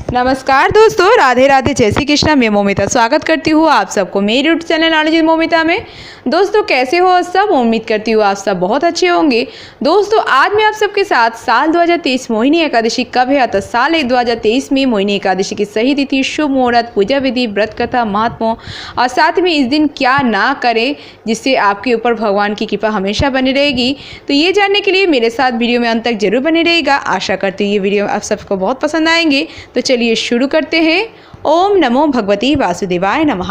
नमस्कार दोस्तों, राधे राधे, जय श्री कृष्णा। मैं मोमिता स्वागत करती हूँ आप सबको मेरे यूट्यूब चैनल नॉलेज मोमिता में। दोस्तों कैसे हो सब? उम्मीद करती हूँ आप सब बहुत अच्छे होंगे। दोस्तों आज मैं आप सबके साथ साल 2023 मोहिनी एकादशी कब है अतः साल 2023 में मोहिनी एकादशी की सही तिथि, शुभ मुहूर्त, पूजा विधि, व्रत कथा, महात्मा और साथ में इस दिन क्या ना करें जिससे आपके ऊपर भगवान की कृपा हमेशा बनी रहेगी। तो ये जानने के लिए मेरे साथ वीडियो में अंत तक जरूर बने रहेगा। आशा करती हूँ ये वीडियो आप सबको बहुत पसंद आएंगे। तो चलिए शुरू करते हैं। ओम नमो भगवती वासुदेवाय नमः।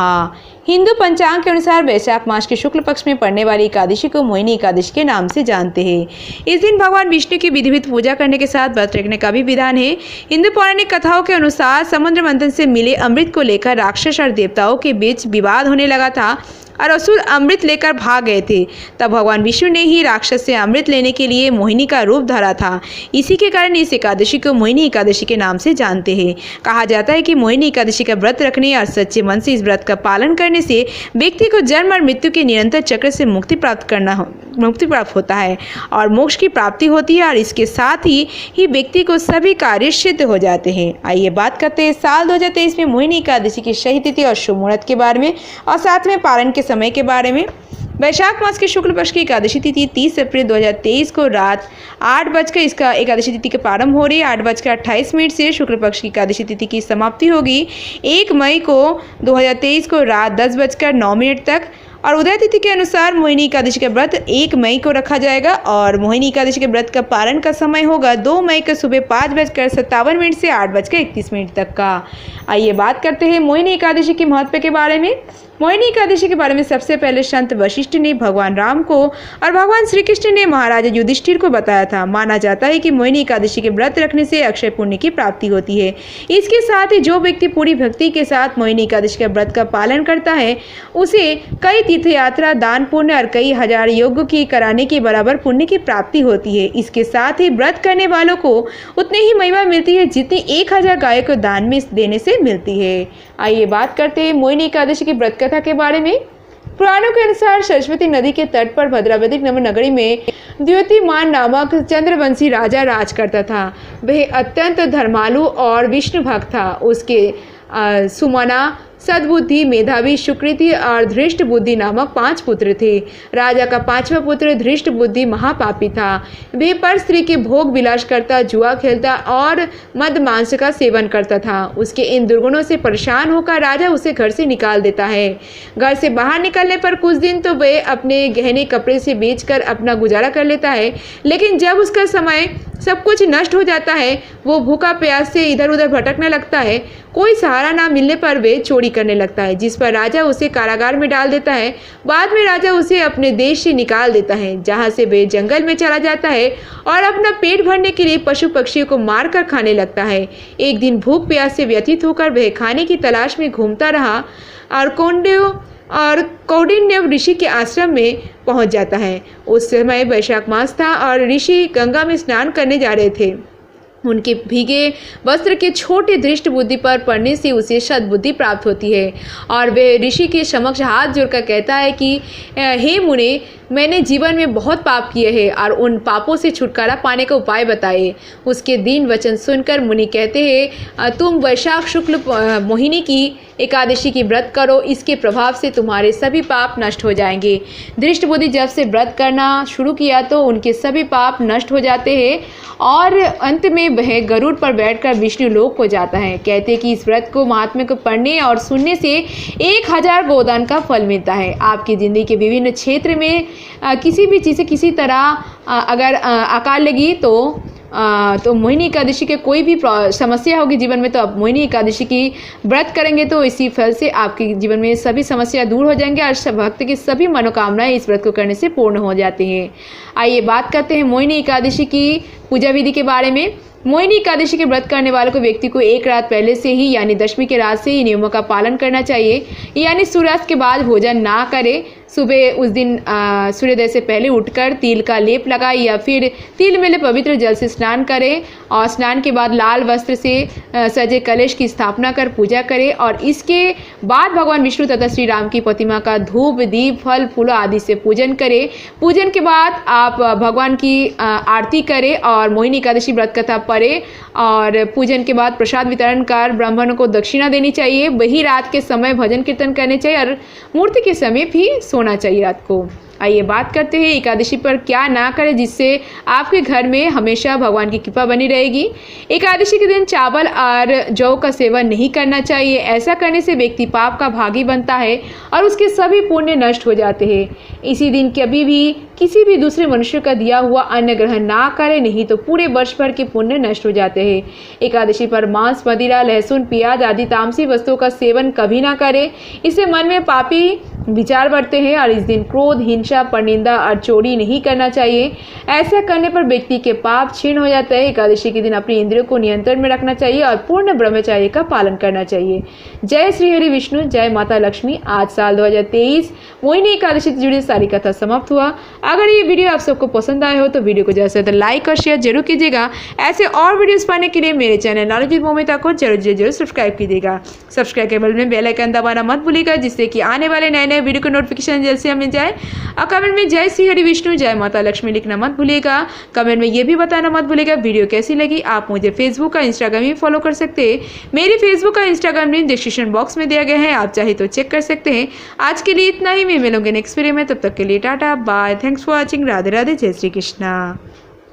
हिंदू पंचांग के अनुसार वैशाख मास के शुक्ल पक्ष में पड़ने वाली एकादशी को मोहिनी एकादशी के नाम से जानते हैं। इस दिन भगवान विष्णु की विधिवत पूजा करने के साथ व्रत रखने का भी विधान है। हिंदू पौराणिक कथाओं के अनुसार समुद्र मंथन से मिले अमृत को लेकर राक्षस और देवताओं के बीच विवाद होने लगा था और असुर अमृत लेकर भाग गए थे। तब भगवान विष्णु ने ही राक्षस से अमृत लेने के लिए मोहिनी का रूप धरा था। इसी के कारण इस एकादशी को मोहिनी एकादशी के नाम से जानते हैं। कहा जाता है कि मोहिनी एकादशी का व्रत रखने और सच्चे मन से इस व्रत का पालन करने से व्यक्ति को जन्म और मृत्यु के निरंतर चक्र से मुक्ति प्राप्त होता है और मोक्ष की प्राप्ति होती है और इसके साथ ही व्यक्ति को सभी कार्य सिद्ध हो जाते हैं। आइए बात करते हैं साल 2023 में मोहिनी एकादशी की सही तिथि और शुभ मुहूर्त के बारे में और साथ में पारण के समय के बारे में। वैशाख मास के शुक्ल पक्ष की एकादशी तिथि 30 अप्रैल 2023 को रात 8 बजकर इसका एकादशी तिथि का प्रारंभ हो रही है। 8:28 से शुक्ल पक्ष की एकादशी तिथि की समाप्ति होगी 1 मई को 2023 को रात 10:09 तक। और उदय तिथि के अनुसार मोहिनी एकादशी का व्रत 1 मई को रखा जाएगा और मोहिनी एकादशी के व्रत का पारण का समय होगा 2 मई को सुबह 5:57 से 8:31 तक का। आइए बात करते हैं मोहिनी एकादशी के महत्व के बारे में। मोहिनी एकादशी के बारे में सबसे पहले संत वशिष्ठ ने भगवान राम को और भगवान श्री कृष्ण ने महाराजा युधिष्ठिर को बताया था। माना जाता है कि मोहिनी एकादशी के व्रत रखने से अक्षय पुण्य की प्राप्ति होती है। इसके साथ ही जो व्यक्ति पूरी भक्ति के साथ मोहिनी एकादशी के व्रत का पालन करता है उसे कई तीर्थ यात्रा, दान पुण्य और कई हजार यज्ञ की कराने के बराबर पुण्य की प्राप्ति होती है। इसके साथ ही व्रत करने वालों को उतनी ही महिमा मिलती है जितनी 1000 गायों को दान में देने से मिलती है। आइए बात करते हैं मोहिनी एकादशी की व्रत कथा के बारे में। पुराणों के अनुसार सरस्वती नदी के तट पर भद्रावती नगरी में द्युतिमान नामक चंद्रवंशी राजा राज करता था। वह अत्यंत धर्मालु और विष्णु भक्त था। उसके सुमना, सद्बुद्धि, मेधावी, सुकृति और धृष्ट बुद्धि नामक 5 पुत्र थे। राजा का 5वां पुत्र धृष्ट बुद्धि महापापी था। वह पर स्त्री के भोग विलास करता, जुआ खेलता और मद मांस का सेवन करता था। उसके इन दुर्गुणों से परेशान होकर राजा उसे घर से निकाल देता है। घर से बाहर निकलने पर कुछ दिन तो वह अपने गहने कपड़े से बेचकर अपना गुजारा कर लेता है, लेकिन जब उसका समय सब कुछ नष्ट हो जाता है वो भूखा प्यास से इधर उधर भटकने लगता है। कोई सहारा ना मिलने पर वे चोरी करने लगता है, जिस पर राजा उसे कारागार में डाल देता है। बाद में राजा उसे अपने देश से निकाल देता है, जहां से वे जंगल में चला जाता है और अपना पेट भरने के लिए पशु पक्षियों को मारकर खाने लगता है। एक दिन भूख प्यास से व्यथित होकर वह खाने की तलाश में घूमता रहा और कौंडिन्य ऋषि के आश्रम में पहुंच जाता है। उस समय वैशाख मास था और ऋषि गंगा में स्नान करने जा रहे थे। उनके भीगे वस्त्र के छोटे दृष्ट बुद्धि पर पड़ने से उसे सद्बुद्धि प्राप्त होती है और वह ऋषि के समक्ष हाथ जोड़कर कहता है कि हे मुने, मैंने जीवन में बहुत पाप किए हैं और उन पापों से छुटकारा पाने का उपाय बताए। उसके दीन वचन सुनकर मुनि कहते हैं तुम वैशाख शुक्ल मोहिनी की एकादशी की व्रत करो, इसके प्रभाव से तुम्हारे सभी पाप नष्ट हो जाएंगे। दृष्ट बुद्धि जब से व्रत करना शुरू किया तो उनके सभी पाप नष्ट हो जाते हैं और अंत में वह गरुड़ पर बैठकर विष्णु लोक को जाता है। कहते हैं कि इस व्रत को महात्म्य को पढ़ने और सुनने से 1000 गोदान का फल मिलता है। आपकी ज़िंदगी के विभिन्न क्षेत्र में किसी भी चीज़ से किसी तरह अगर अकाल लगी तो मोहिनी एकादशी के कोई भी समस्या होगी जीवन में तो आप मोहिनी एकादशी की व्रत करेंगे तो इसी फल से आपके जीवन में सभी समस्या दूर हो जाएंगे और भक्त की सभी मनोकामनाएं इस व्रत को करने से पूर्ण हो जाती हैं। आइए बात करते हैं मोहिनी एकादशी की पूजा विधि के बारे में। मोहिनी एकादशी के व्रत करने वालों को व्यक्ति को एक रात पहले से ही यानी दशमी के रात से ही नियमों का पालन करना चाहिए, यानी सूर्यास्त के बाद भोजन ना करे, सुबह उस दिन सूर्योदय से पहले उठकर तिल का लेप लगाएं या फिर तिल मिले पवित्र जल से स्नान करें और स्नान के बाद लाल वस्त्र से सजे कलश की स्थापना कर पूजा करें और इसके बाद भगवान विष्णु तथा श्री राम की प्रतिमा का धूप दीप फल फूलों आदि से पूजन करें। पूजन के बाद आप भगवान की आरती करें और मोहिनी एकादशी व्रत कथा पढ़ें और पूजन के बाद प्रसाद वितरण कर ब्राह्मणों को दक्षिणा देनी चाहिए। वही रात के समय भजन कीर्तन करने चाहिए और मूर्ति के समय भी सोना चाहिए रात को। आइए बात करते हैं एकादशी पर क्या ना करें जिससे आपके घर में हमेशा भगवान की कृपा बनी रहेगी। एकादशी के दिन चावल और जौ का सेवन नहीं करना चाहिए। ऐसा करने से व्यक्ति पाप का भागी बनता है और उसके सभी पुण्य नष्ट हो जाते हैं। इसी दिन कभी भी किसी भी दूसरे मनुष्य का दिया हुआ अन्न ग्रहण ना करें, नहीं तो पूरे वर्ष भर के पुण्य नष्ट हो जाते हैं। एकादशी पर मांस मदिरा लहसुन प्याज आदि तामसी वस्तुओं का सेवन कभी ना करें, इससे मन में पापी विचार बढ़ते हैं और इस दिन क्रोध हिंसा परनिंदा और चोरी नहीं करना चाहिए। ऐसा करने पर व्यक्ति के पाप क्षीण हो जाता है। एकादशी के दिन अपनी इंद्रियों को नियंत्रण में रखना चाहिए और पूर्ण ब्रह्मचर्य का पालन करना चाहिए। जय श्री हरि विष्णु, जय माता लक्ष्मी। आज साल 2023 मोहिनी एकादशी से जुड़ी सारी कथा समाप्त हुआ। अगर ये वीडियो आप सबको पसंद आया हो तो वीडियो को ज़्यादा से ज़्यादा लाइक और शेयर जरूर कीजिएगा। ऐसे और वीडियोस पाने के लिए मेरे चैनल नॉलेज विद मोमिता को जरूर सब्सक्राइब कीजिएगा। सब्सक्राइब के बगल में बेल आइकन दबाना मत भूलिएगा जिससे कि आने वाले नए वीडियो को नोटिफिकेशन जल्द से मिल जाए। और कमेंट में जय श्री हरि विष्णु जय माता लक्ष्मी लिखना मत भूलिएगा। कमेंट में ये भी बताना मत भूलिएगा वीडियो कैसी लगी। आप मुझे फेसबुक का इंस्टाग्राम भी फॉलो कर सकते हैं। मेरी फेसबुक का इंस्टाग्राम लिंक डिस्क्रिप्शन बॉक्स में दिया गया है, आप चाहे तो चेक कर सकते हैं। आज के लिए इतना ही, मैं मिलूंगी नेक्स्ट वीडियो में। तब तक के लिए tata bye, thanks for watching. Radhe Radhe, जय श्री कृष्णा।